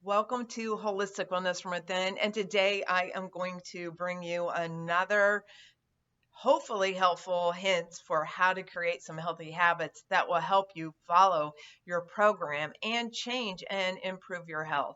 Welcome to Holistic Wellness from Within. And today I am going to bring you another hopefully helpful hints for how to create some healthy habits that will help you follow your program and change and improve your health.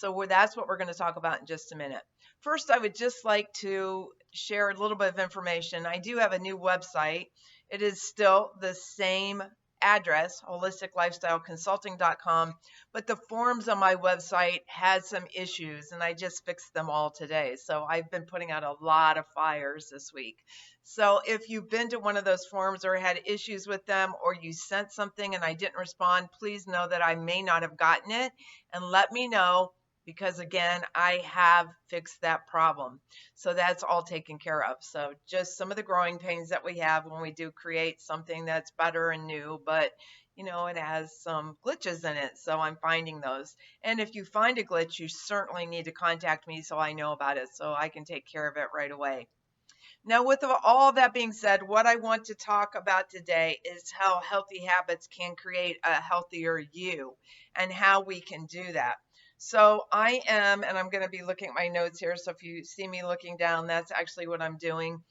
That's what we're going to talk about in just a minute. First, I would just like to share a little bit of information. I do have a new website. It is still the same address, holisticlifestyleconsulting.com, but the forms on my website had some issues and I just fixed them all today. So I've been putting out a lot of fires this week. So if you've been to one of those forums or had issues with them, or you sent something and I didn't respond, please know that I may not have gotten it, and let me know, because again, I have fixed that problem. So that's all taken care of. So just some of the growing pains that we have when we do create something that's better and new, but it has some glitches in it. So I'm finding those. And if you find a glitch, you certainly need to contact me so I know about it so I can take care of it right away. Now, with all that being said, what I want to talk about today is how healthy habits can create a healthier you and how we can do that. So and I'm going to be looking at my notes here. So if you see me looking down, that's actually what I'm doing.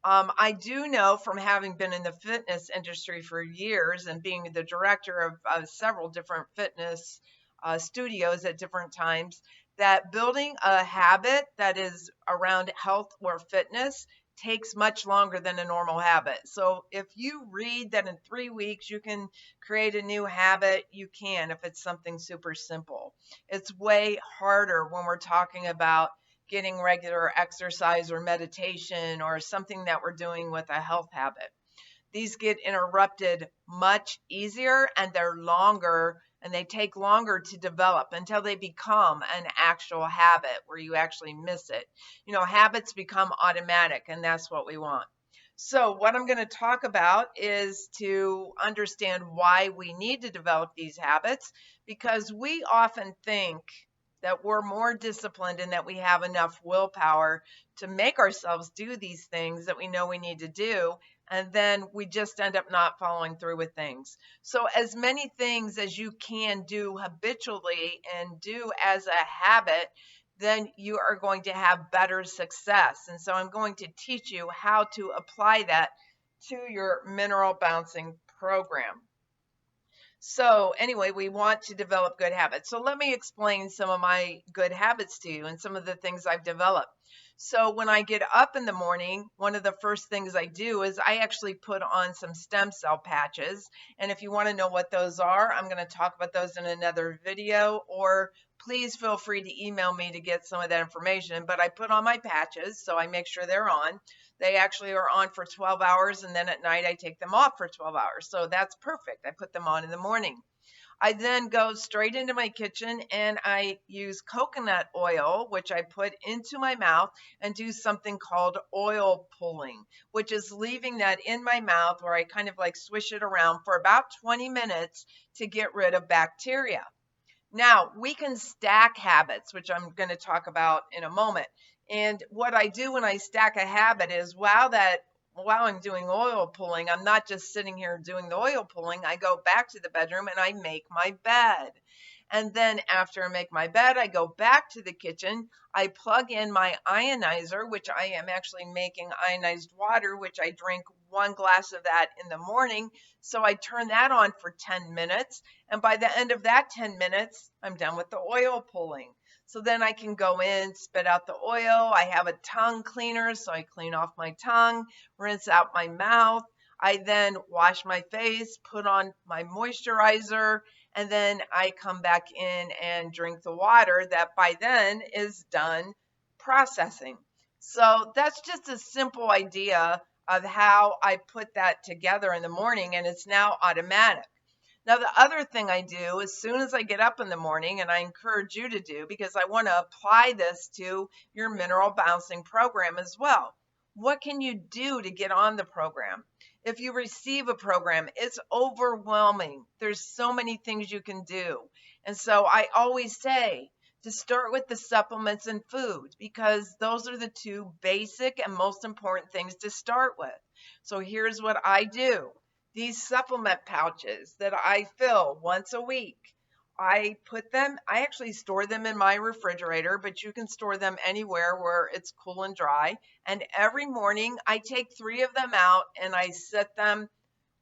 I do know from having been in the fitness industry for years and being the director of several different fitness studios at different times, that building a habit that is around health or fitness takes much longer than a normal habit. So if you read that in 3 weeks you can create a new habit, you can if it's something super simple. It's way harder when we're talking about getting regular exercise or meditation or something that we're doing with a health habit. These get interrupted much easier and they're longer and they take longer to develop until they become an actual habit where you actually miss it. Habits become automatic and that's what we want. So what I'm going to talk about is to understand why we need to develop these habits, because we often think that we're more disciplined and that we have enough willpower to make ourselves do these things that we know we need to do, and then we just end up not following through with things. So as many things as you can do habitually and do as a habit, then you are going to have better success. And so I'm going to teach you how to apply that to your mineral bouncing program. So anyway, we want to develop good habits. So let me explain some of my good habits to you and some of the things I've developed. So when I get up in the morning, one of the first things I do is I actually put on some stem cell patches. And if you want to know what those are, I'm going to talk about those in another video, or please feel free to email me to get some of that information. But I put on my patches, so I make sure they're on. They actually are on for 12 hours, and then at night I take them off for 12 hours. So that's perfect. I put them on in the morning. I then go straight into my kitchen and I use coconut oil, which I put into my mouth, and do something called oil pulling, which is leaving that in my mouth where I kind of like swish it around for about 20 minutes to get rid of bacteria. Now, we can stack habits, which I'm going to talk about in a moment. And what I do when I stack a habit is while I'm doing oil pulling, I'm not just sitting here doing the oil pulling. I go back to the bedroom and I make my bed. And then after I make my bed, I go back to the kitchen. I plug in my ionizer, which I am actually making ionized water, which I drink 1 glass of that in the morning. So I turn that on for 10 minutes. And by the end of that 10 minutes, I'm done with the oil pulling. So then I can go in, spit out the oil. I have a tongue cleaner, so I clean off my tongue, rinse out my mouth. I then wash my face, put on my moisturizer, and then I come back in and drink the water that by then is done processing. So that's just a simple idea of how I put that together in the morning, and it's now automatic. Now, the other thing I do as soon as I get up in the morning, and I encourage you to do because I want to apply this to your mineral bouncing program as well. What can you do to get on the program? If you receive a program, it's overwhelming. There's so many things you can do. And so I always say to start with the supplements and food, because those are the two basic and most important things to start with. So here's what I do. These supplement pouches that I fill once a week I actually store them in my refrigerator, but you can store them anywhere where it's cool and dry. And every morning I take 3 of them out and I set them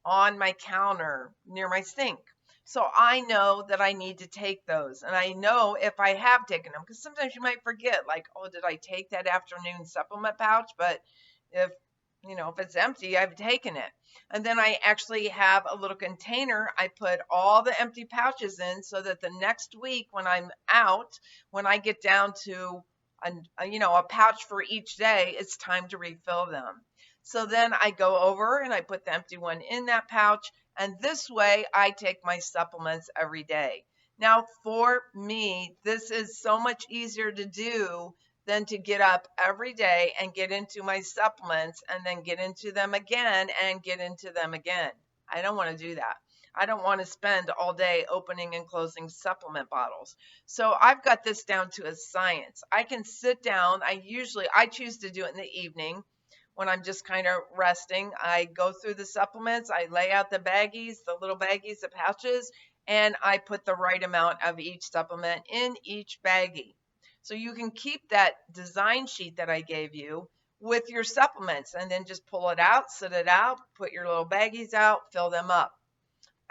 on my counter near my sink. So I know that I need to take those. And I know if I have taken them, because sometimes you might forget, like, oh, did I take that afternoon supplement pouch? But if, if it's empty, I've taken it. And then I actually have a little container I put all the empty pouches in so that the next week when I'm out, when I get down to a pouch for each day, it's time to refill them. So then I go over and I put the empty one in that pouch. And this way I take my supplements every day. Now, for me, this is so much easier to do than to get up every day and get into my supplements and then get into them again and get into them again. I don't want to do that. I don't want to spend all day opening and closing supplement bottles. So I've got this down to a science. I can sit down. I choose to do it in the evening when I'm just kind of resting. I go through the supplements, I lay out the baggies, the little baggies, the pouches, and I put the right amount of each supplement in each baggie. So you can keep that design sheet that I gave you with your supplements and then just pull it out, sit it out, put your little baggies out, fill them up.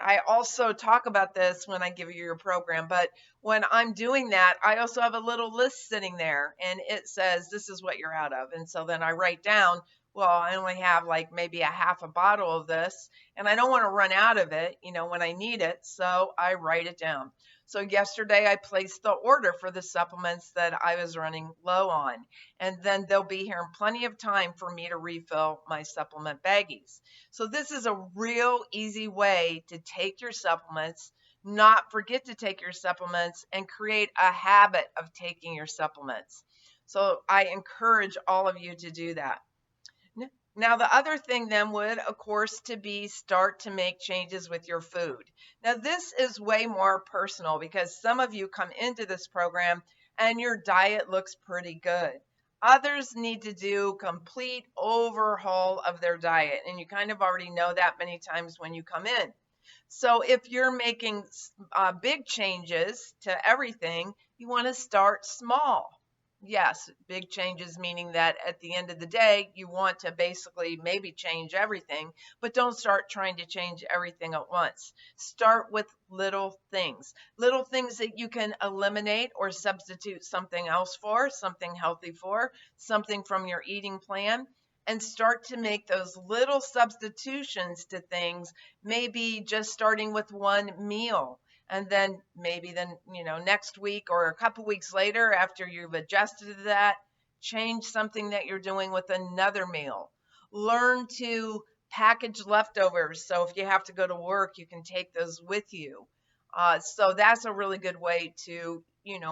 I also talk about this when I give you your program, but when I'm doing that, I also have a little list sitting there and it says, this is what you're out of. And so then I write down, well, I only have like maybe a half a bottle of this and I don't want to run out of it, when I need it. So I write it down. So yesterday I placed the order for the supplements that I was running low on, and then they'll be here in plenty of time for me to refill my supplement baggies. So this is a real easy way to take your supplements, not forget to take your supplements, and create a habit of taking your supplements. So I encourage all of you to do that. Now, the other thing then would, of course, to be start to make changes with your food. Now, this is way more personal because some of you come into this program and your diet looks pretty good. Others need to do complete overhaul of their diet, and you kind of already know that many times when you come in. So if you're making big changes to everything, you want to start small. Yes, big changes meaning that at the end of the day, you want to basically maybe change everything, but don't start trying to change everything at once. Start with little things that you can eliminate or substitute something else for, something healthy for, something from your eating plan, and start to make those little substitutions to things, maybe just starting with one meal. And then maybe next week or a couple weeks later, after you've adjusted to that, change something that you're doing with another meal. Learn to package leftovers. So if you have to go to work, you can take those with you. So that's a really good way to,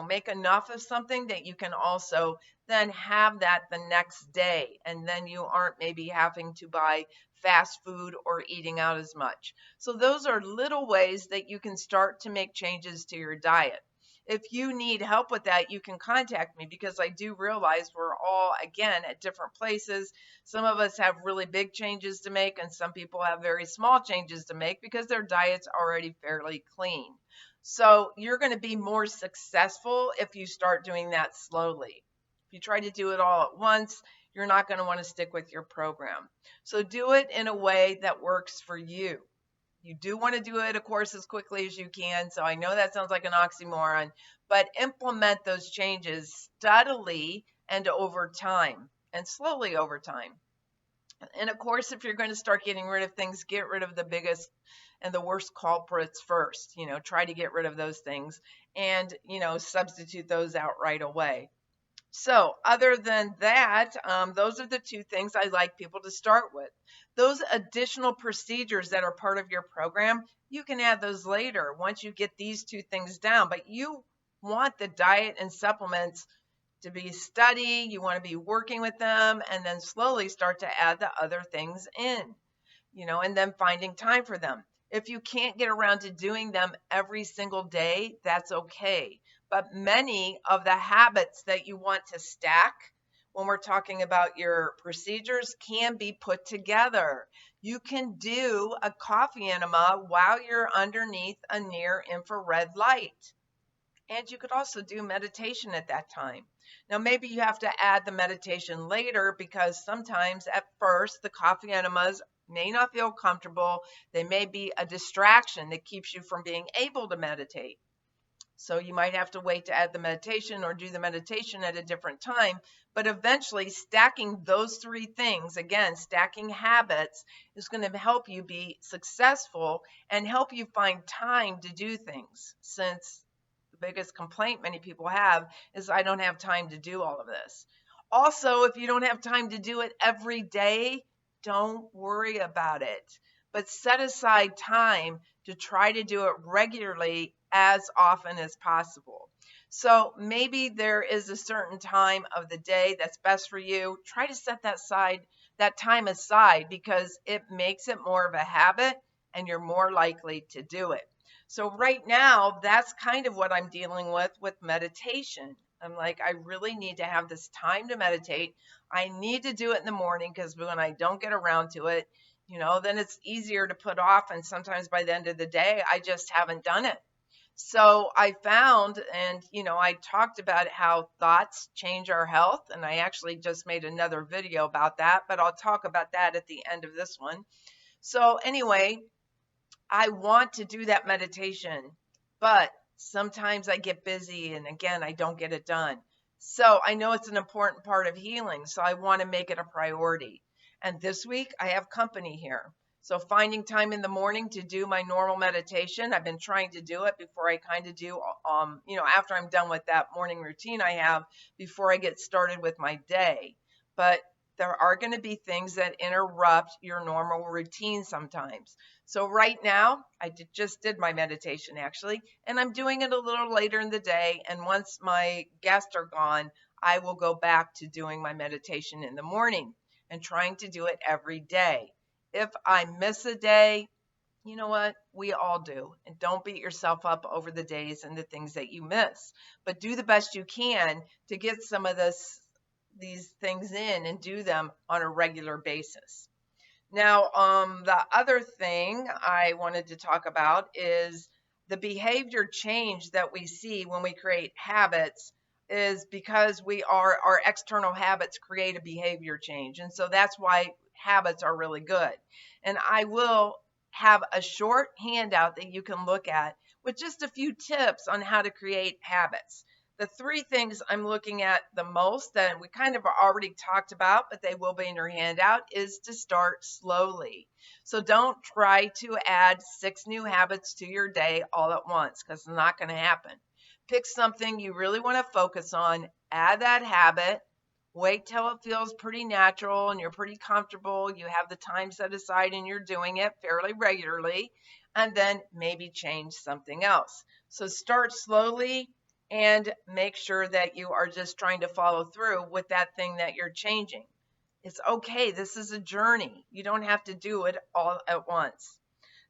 make enough of something that you can also then have that the next day. And then you aren't maybe having to buy fast food or eating out as much. So those are little ways that you can start to make changes to your diet. If you need help with that, you can contact me because I do realize we're all, again, at different places. Some of us have really big changes to make, and some people have very small changes to make because their diet's already fairly clean. So you're going to be more successful if you start doing that slowly. If you try to do it all at once, you're not going to want to stick with your program. So do it in a way that works for you. You do want to do it, of course, as quickly as you can. So I know that sounds like an oxymoron, but implement those changes steadily and over time, and slowly over time. And of course, if you're going to start getting rid of things, get rid of the biggest and the worst culprits first. Try to get rid of those things and, substitute those out right away. So other than that, those are the two things I like people to start with. Those additional procedures that are part of your program, you can add those later once you get these two things down. But you want the diet and supplements to be steady. You want to be working with them and then slowly start to add the other things in, and then finding time for them. If you can't get around to doing them every single day, that's okay. But many of the habits that you want to stack when we're talking about your procedures can be put together. You can do a coffee enema while you're underneath a near infrared light. And you could also do meditation at that time. Now, maybe you have to add the meditation later because sometimes at first the coffee enemas may not feel comfortable. They may be a distraction that keeps you from being able to meditate. So you might have to wait to add the meditation or do the meditation at a different time. But eventually, stacking those three things, again, stacking habits, is going to help you be successful and help you find time to do things. Since the biggest complaint many people have is, I don't have time to do all of this. Also, if you don't have time to do it every day, don't worry about it, but set aside time to try to do it regularly as often as possible. So maybe there is a certain time of the day that's best for you. Try to set that time aside, because it makes it more of a habit and you're more likely to do it. So right now, that's kind of what I'm dealing with meditation. I'm like, I really need to have this time to meditate. I need to do it in the morning, because when I don't get around to it, then it's easier to put off. And sometimes by the end of the day, I just haven't done it. So I found, and I talked about how thoughts change our health. And I actually just made another video about that, but I'll talk about that at the end of this one. So anyway, I want to do that meditation, but sometimes I get busy and again, I don't get it done. So I know it's an important part of healing, so I want to make it a priority. And this week I have company here. So finding time in the morning to do my normal meditation, I've been trying to do it before I kind of do, after I'm done with that morning routine I have before I get started with my day. But there are going to be things that interrupt your normal routine sometimes. So right now, I just did my meditation actually, and I'm doing it a little later in the day. And once my guests are gone, I will go back to doing my meditation in the morning and trying to do it every day. If I miss a day, you know what? We all do. And don't beat yourself up over the days and the things that you miss, but do the best you can to get some of these things in and do them on a regular basis. Now, the other thing I wanted to talk about is the behavior change that we see when we create habits is because our external habits create a behavior change. And so that's why habits are really good. And I will have a short handout that you can look at with just a few tips on how to create habits. The three things I'm looking at the most that we kind of already talked about, but they will be in your handout, is to start slowly. So don't try to add 6 new habits to your day all at once, because it's not going to happen. Pick something you really want to focus on, add that habit, wait till it feels pretty natural and you're pretty comfortable. You have the time set aside and you're doing it fairly regularly, and then maybe change something else. So start slowly and make sure that you are just trying to follow through with that thing that you're changing. It's okay. This is a journey. You don't have to do it all at once.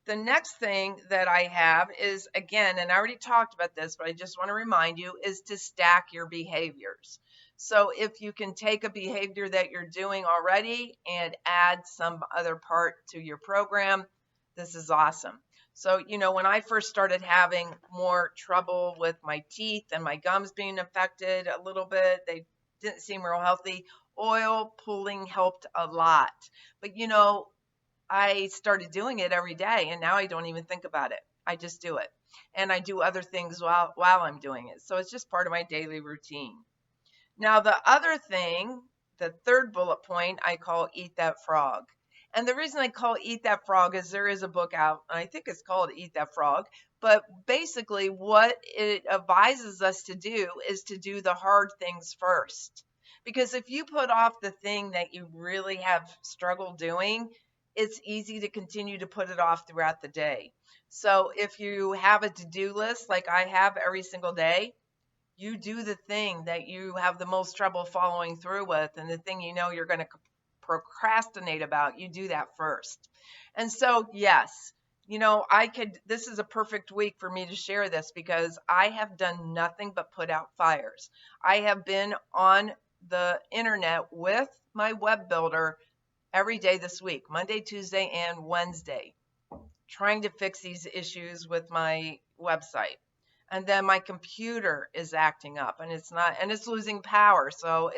The next thing that I have is, again, and I already talked about this, but I just want to remind you, is to stack your behaviors. So if you can take a behavior that you're doing already and add some other part to your program, this is awesome. So, when I first started having more trouble with my teeth and my gums being affected a little bit, they didn't seem real healthy. Oil pulling helped a lot. But, I started doing it every day, and now I don't even think about it. I just do it. And I do other things while I'm doing it. So it's just part of my daily routine. Now, the other thing, the third bullet point, I call Eat That Frog. And the reason I call Eat That Frog is there is a book out, and I think it's called Eat That Frog. But basically, what it advises us to do is to do the hard things first. Because if you put off the thing that you really have struggled doing, it's easy to continue to put it off throughout the day. So if you have a to-do list like I have every single day, you do the thing that you have the most trouble following through with, and the thing you're going to procrastinate about, you do that first. And so, yes, this is a perfect week for me to share this, because I have done nothing but put out fires. I have been on the internet with my web builder every day this week, Monday, Tuesday, and Wednesday, trying to fix these issues with my website. And then my computer is acting up and it's not, and it's losing power. So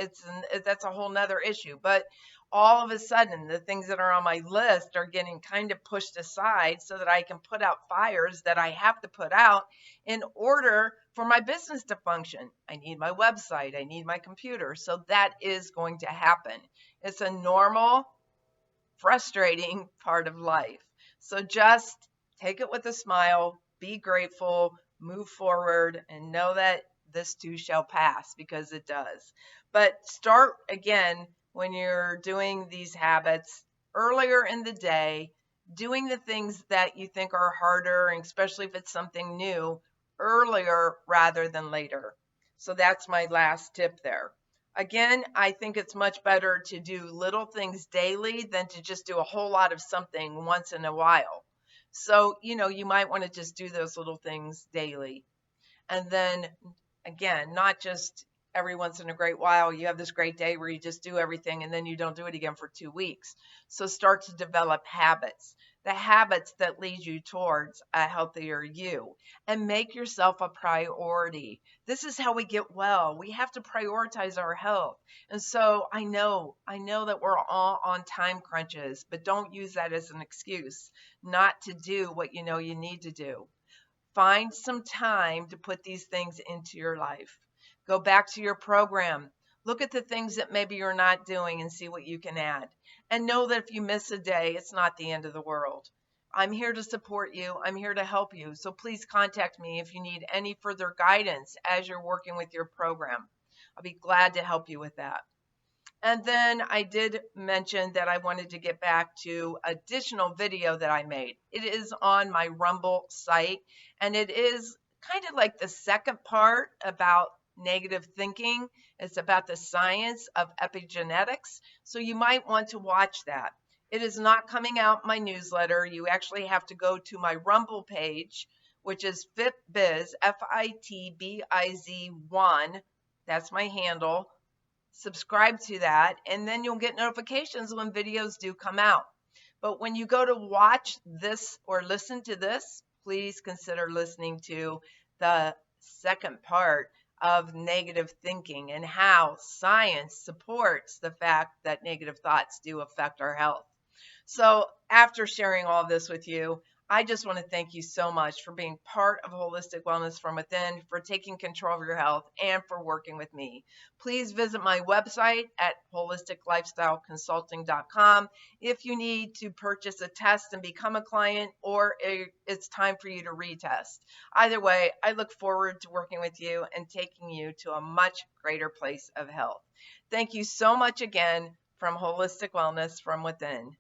that's a whole nother issue. But all of a sudden, the things that are on my list are getting kind of pushed aside so that I can put out fires that I have to put out in order for my business to function. I need my website, I need my computer. So that is going to happen. It's a normal, frustrating part of life. So just take it with a smile, be grateful, move forward, and know that this too shall pass, because it does. But start again when you're doing these habits earlier in the day, doing the things that you think are harder, and especially if it's something new, earlier rather than later. So that's my last tip there. Again, I think it's much better to do little things daily than to just do a whole lot of something once in a while. So, you might want to just do those little things daily. And then again, not just every once in a great while, you have this great day where you just do everything and then you don't do it again for 2 weeks. So start to develop habits, the habits that lead you towards a healthier you, and make yourself a priority. This is how we get well. We have to prioritize our health. And so I know that we're all on time crunches, but don't use that as an excuse not to do what you know you need to do. Find some time to put these things into your life. Go back to your program. Look at the things that maybe you're not doing and see what you can add. And know that if you miss a day, it's not the end of the world. I'm here to support you. I'm here to help you. So please contact me if you need any further guidance as you're working with your program. I'll be glad to help you with that. And then I did mention that I wanted to get back to additional video that I made. It is on my Rumble site, and it is kind of like the second part about negative thinking. It's about the science of epigenetics. So you might want to watch that. It is not coming out in my newsletter. You actually have to go to my Rumble page, which is FitBiz, FITBIZ1. That's my handle. Subscribe to that, and then you'll get notifications when videos do come out. But when you go to watch this or listen to this, please consider listening to the second part of negative thinking and how science supports the fact that negative thoughts do affect our health. So after sharing all of this with you, I just want to thank you so much for being part of Holistic Wellness from Within, for taking control of your health, and for working with me. Please visit my website at holisticlifestyleconsulting.com if you need to purchase a test and become a client, or it's time for you to retest. Either way, I look forward to working with you and taking you to a much greater place of health. Thank you so much again from Holistic Wellness from Within.